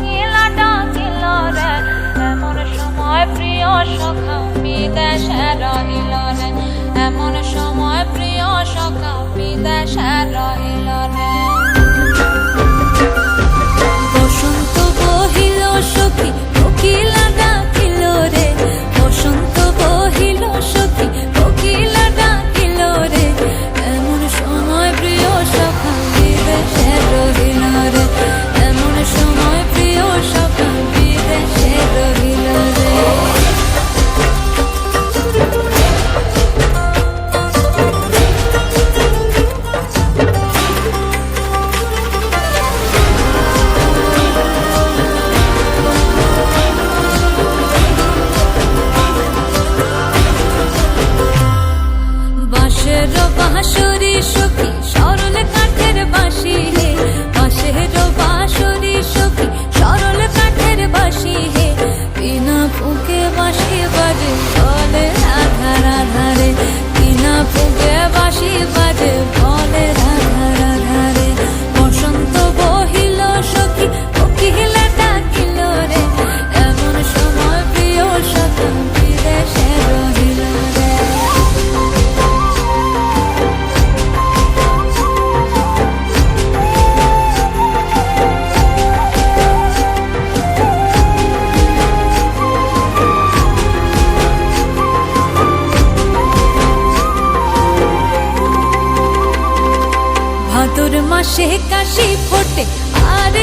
কোকিলা ডাকিল রে, এমন সময় প্রিয় সখা বিদেশে রহিল রে, এমন সময় প্রিয় সখা বিদেশে রহিল রে। বসন্ত বহিল সখী কোকিলা ডাকিল রে, বসন্ত বহিল সখী কোকিলা ডাকিল রে, এমন সময় প্রিয় সখা বিদেশে রহিল রে, এমন সময় প্রিয় সখা বিদেশে রহিল রে। বাঁশের বাঁশরি সখী সরল কাঠের বাঁশি হে, বাঁশের বাঁশরি সখী সরল কাঠের বাঁশি হে, বিনা ফুঁকে বাঁশি বাজে বলে রাধা রাধা রে, বিনা ফুঁকে বাঁশি বাজে বলে রাধা রাধা রে। বসন্ত বহিল সখী কোকিলা ডাকিল রে, এমন সময় প্রিয় সখা বিদেশে রহিল রে। ভাদর মাসে কাশি ফোটে আর